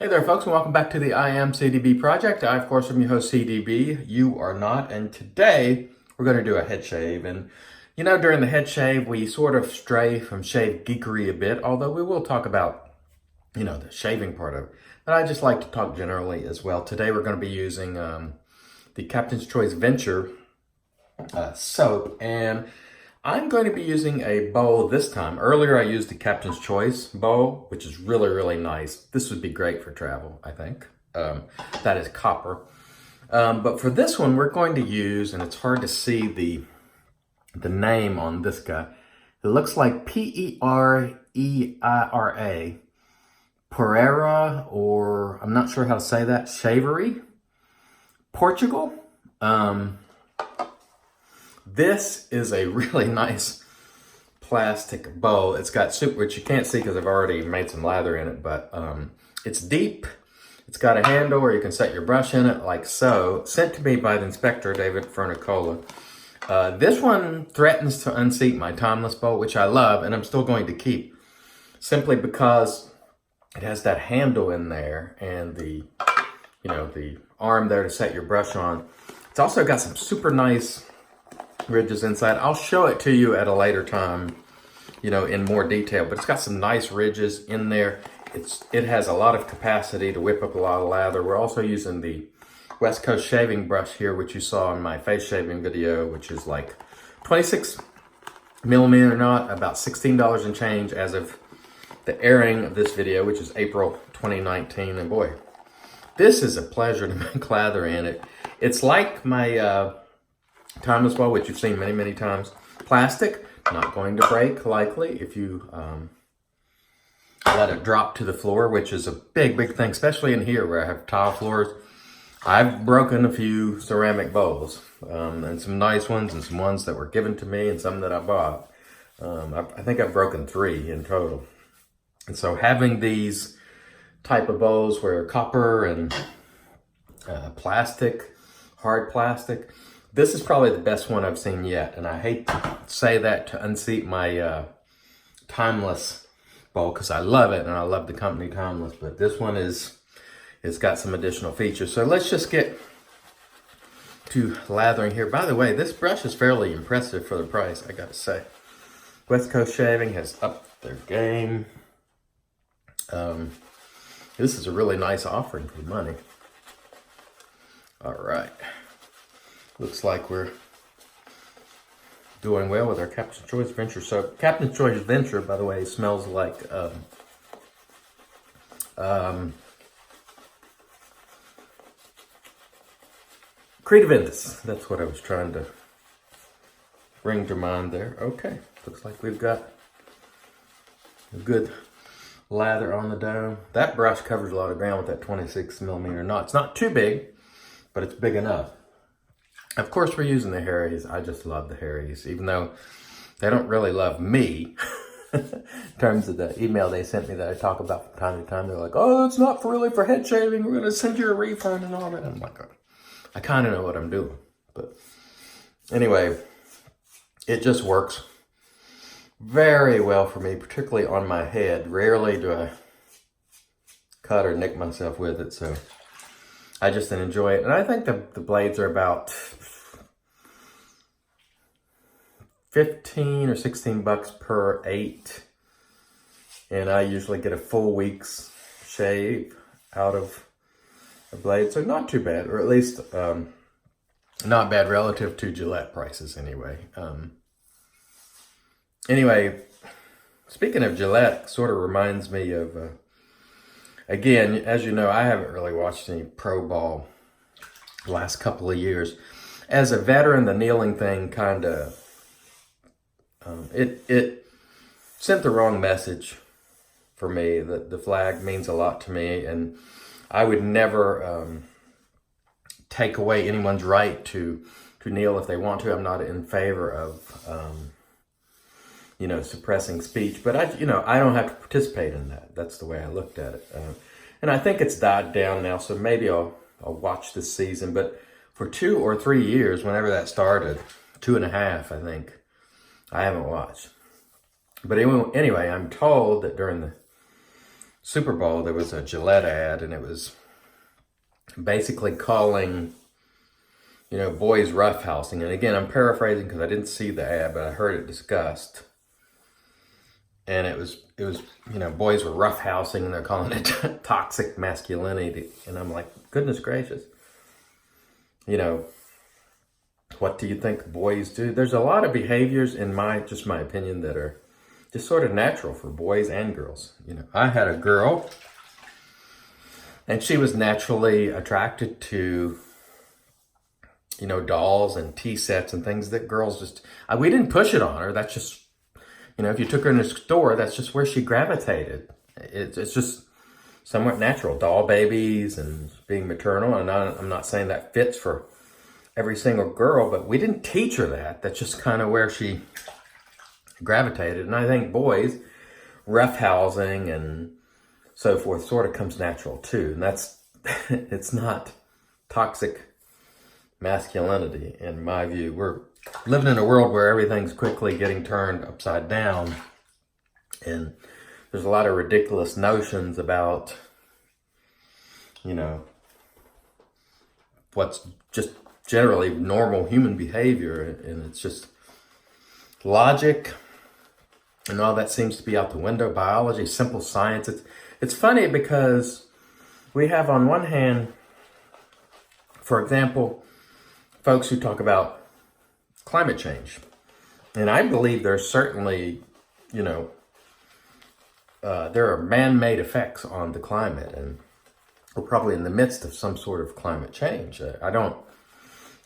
Hey there, folks, and welcome back to the I Am CDB project. I, of course, am your host, CDB. You are not, and today we're going to do a head shave. And during the head shave, we sort of stray from shave geekery a bit, although we will talk about, the shaving part of it. But I just like to talk generally as well. Today we're going to be using the Captain's Choice Venture soap, and I'm going to be using a bowl this time. Earlier I used the Captain's Choice bowl, which is really, really nice. This would be great for travel, I think. That is copper. But for this one, we're going to use, and it's hard to see the name on this guy. It looks like Pereira, Pereira, or I'm not sure how to say that, Shavery, Portugal. This is a really nice plastic bowl. It's got soup, which you can't see because I've already made some lather in it, but it's deep. It's got a handle where you can set your brush in it like so. Sent to me by the inspector, David Fernicola. This one threatens to unseat my Timeless bowl, which I love, and I'm still going to keep, simply because it has that handle in there and the arm there to set your brush on. It's also got some super nice ridges inside. I'll show it to you at a later time, in more detail, but it's got some nice ridges in there. It has a lot of capacity to whip up a lot of lather. We're also using the West Coast shaving brush here, which you saw in my face shaving video, which is like 26 millimeter knot, about $16 and change as of the airing of this video, which is April 2019. And boy, this is a pleasure to make lather in it. It's like my Timeless bowl, which you've seen many, many times. Plastic, not going to break likely if you let it drop to the floor, which is a big, big thing, especially in here where I have tile floors. I've broken a few ceramic bowls, and some nice ones and some ones that were given to me and some that I bought. I think I've broken 3 in total. And so having these type of bowls where copper and plastic, hard plastic, this is probably the best one I've seen yet, and I hate to say that to unseat my Timeless bowl because I love it and I love the company Timeless, but this one it's got some additional features. So let's just get to lathering here. By the way, this brush is fairly impressive for the price, I gotta say. West Coast Shaving has upped their game. This is a really nice offering for the money. All right. Looks like we're doing well with our Captain's Choice Venture soap. Captain's Choice Venture, by the way, smells like Cretaventus. That's what I was trying to bring to mind there. Okay, looks like we've got a good lather on the dome. That brush covers a lot of ground with that 26 millimeter knot. It's not too big, but it's big enough. Of course, we're using the Harrys. I just love the Harrys, even though they don't really love me. In terms of the email they sent me that I talk about from time to time, they're like, oh, it's not really for head shaving. We're going to send you a refund and all that. I'm like, I kind of know what I'm doing. But anyway, it just works very well for me, particularly on my head. Rarely do I cut or nick myself with it, so I just enjoy it. And I think the blades are about 15 or 16 bucks per 8. And I usually get a full week's shave out of a blade. So not too bad, or at least not bad relative to Gillette prices anyway. Anyway, speaking of Gillette, sort of reminds me of, again, as you know, I haven't really watched any pro ball the last couple of years. As a veteran, the kneeling thing kind of, it sent the wrong message for me. The flag means a lot to me, and I would never take away anyone's right to kneel if they want to. I'm not in favor of, suppressing speech, but I don't have to participate in that. That's the way I looked at it. And I think it's died down now, so maybe I'll watch this season. But for 2 or 3 years, whenever that started, 2.5, I think, I haven't watched. But anyway, I'm told that during Super Bowl, there was a Gillette ad, and it was basically calling, boys roughhousing. And again, I'm paraphrasing because I didn't see the ad, but I heard it discussed. And it was, boys were roughhousing, and they're calling it toxic masculinity. And I'm like, goodness gracious. What do you think boys do? There's a lot of behaviors, in my opinion, that are just sort of natural for boys and girls. I had a girl, and she was naturally attracted to, dolls and tea sets and things that girls just, we didn't push it on her. That's just, if you took her in a store, that's just where she gravitated. It's just somewhat natural. Doll babies and being maternal. And I'm not saying that fits for every single girl, but we didn't teach her that. That's just kind of where she gravitated. And I think boys, roughhousing and so forth sort of comes natural too. And that's, it's not toxic masculinity in my view. We're living in a world where everything's quickly getting turned upside down. And there's a lot of ridiculous notions about, what's just generally normal human behavior. And it's just logic and all that seems to be out the window. Biology, simple science. It's funny because we have on one hand, for example, folks who talk about climate change. And I believe there's certainly, there are man-made effects on the climate, and we're probably in the midst of some sort of climate change. I don't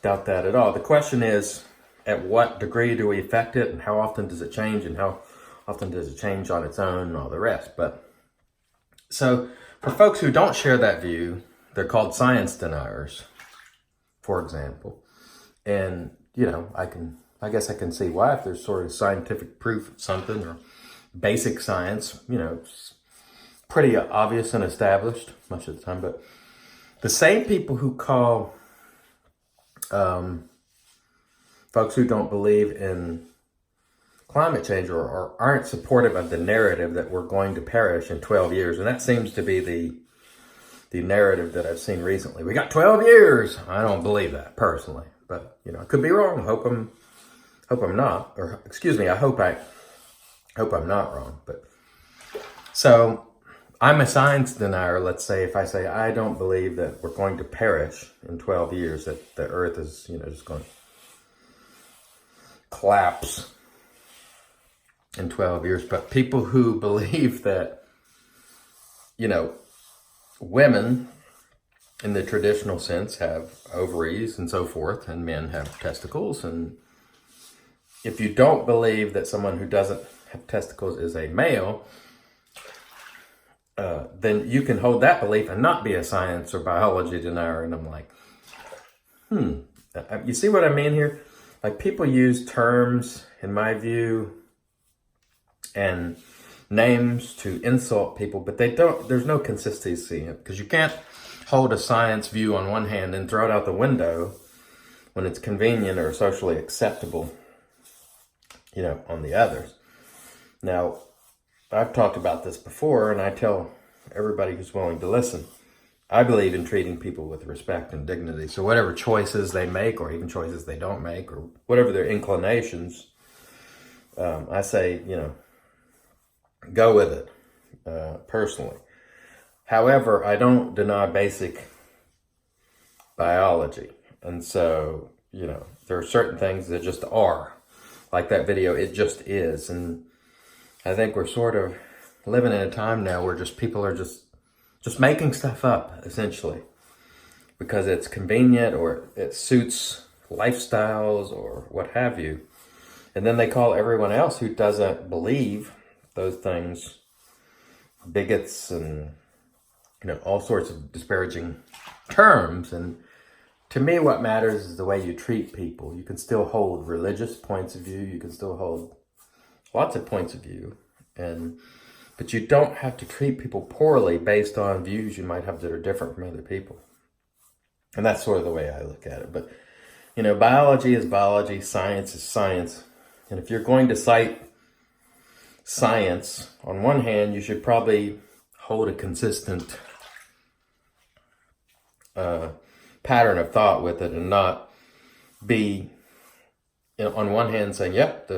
doubt that at all. The question is, at what degree do we affect it, and how often does it change, and how often does it change on its own, and all the rest. But so for folks who don't share that view, they're called science deniers, for example. And, I guess I can see why, if there's sort of scientific proof of something, or basic science, it's pretty obvious and established much of the time. But the same people who call folks who don't believe in climate change or aren't supportive of the narrative that we're going to perish in 12 years. And that seems to be the narrative that I've seen recently. We got 12 years. I don't believe that personally, but I could be wrong. I hope I'm not, or excuse me, I hope I'm not wrong. But so I'm a science denier. Let's say, if I say I don't believe that we're going to perish in 12 years, that the earth is, just going to collapse in 12 years. But people who believe that, women in the traditional sense have ovaries and so forth, and men have testicles. And if you don't believe that someone who doesn't have testicles is a male, then you can hold that belief and not be a science or biology denier. And I'm like, you see what I mean here? Like, people use terms, in my view, and names to insult people, but there's no consistency in it, because you can't hold a science view on one hand and throw it out the window when it's convenient or socially acceptable, on the others. Now, I've talked about this before, and I tell everybody who's willing to listen, I believe in treating people with respect and dignity. So whatever choices they make, or even choices they don't make, or whatever their inclinations, I say, go with it, personally. However, I don't deny basic biology. And so, there are certain things that just are. Like that video, it just is. And I think we're sort of living in a time now where people are just making stuff up, essentially, because it's convenient or it suits lifestyles or what have you. And then they call everyone else who doesn't believe those things bigots and, all sorts of disparaging terms. And to me, what matters is the way you treat people. You can still hold religious points of view. You can still hold lots of points of view. But you don't have to treat people poorly based on views you might have that are different from other people. And that's sort of the way I look at it. But, biology is biology. Science is science. And if you're going to cite science, on one hand, you should probably hold a consistent pattern of thought with it, and not be, on one hand saying, yep,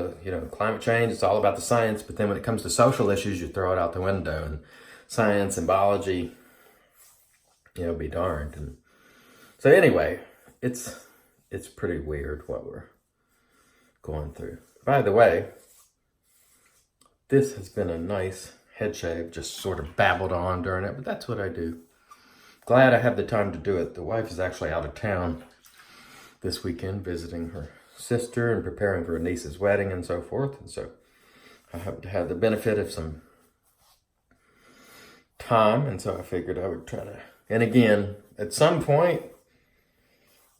climate change, it's all about the science, but then when it comes to social issues, you throw it out the window, and science and biology, be darned. And so anyway, it's pretty weird what we're going through. By the way, this has been a nice head shave, just sort of babbled on during it, but that's what I do. Glad I have the time to do it. The wife is actually out of town this weekend visiting her sister and preparing for her niece's wedding and so forth. And so I have to have the benefit of some time. And so I figured I would try to, and again, at some point,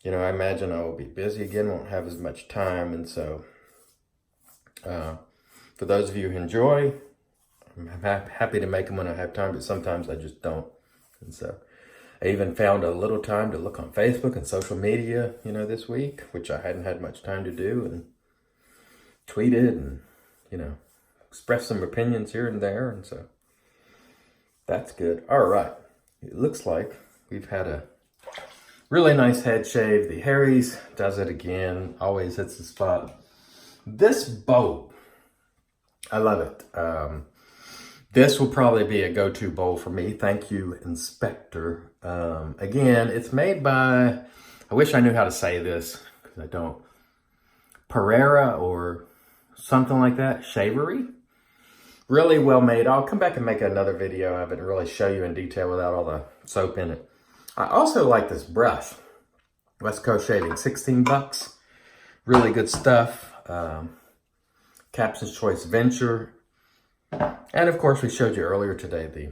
I imagine I will be busy again, won't have as much time. And so for those of you who enjoy, I'm happy to make them when I have time, but sometimes I just don't. And so I even found a little time to look on Facebook and social media, this week, which I hadn't had much time to do, and tweeted and, express some opinions here and there. And so that's good. All right. It looks like we've had a really nice head shave. The Harry's does it again, always hits the spot. This boat, I love it. This will probably be a go-to bowl for me. Thank you, Inspector. Again, it's made by, I wish I knew how to say this, because I don't. Pereira or something like that. Shavery. Really well made. I'll come back and make another video of it and really show you in detail without all the soap in it. I also like this brush. West Coast Shaving, $16. Really good stuff. Captain's Choice Venture. And of course, we showed you earlier today the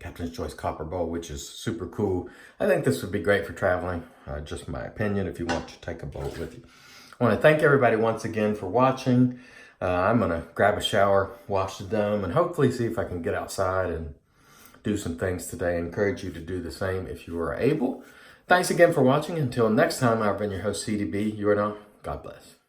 Captain's Choice Copper Bowl, which is super cool. I think this would be great for traveling. Just my opinion, if you want to take a boat with you. I want to thank everybody once again for watching. I'm going to grab a shower, wash the dome, and hopefully see if I can get outside and do some things today. I encourage you to do the same if you are able. Thanks again for watching. Until next time, I've been your host, CDB. You are now. God bless.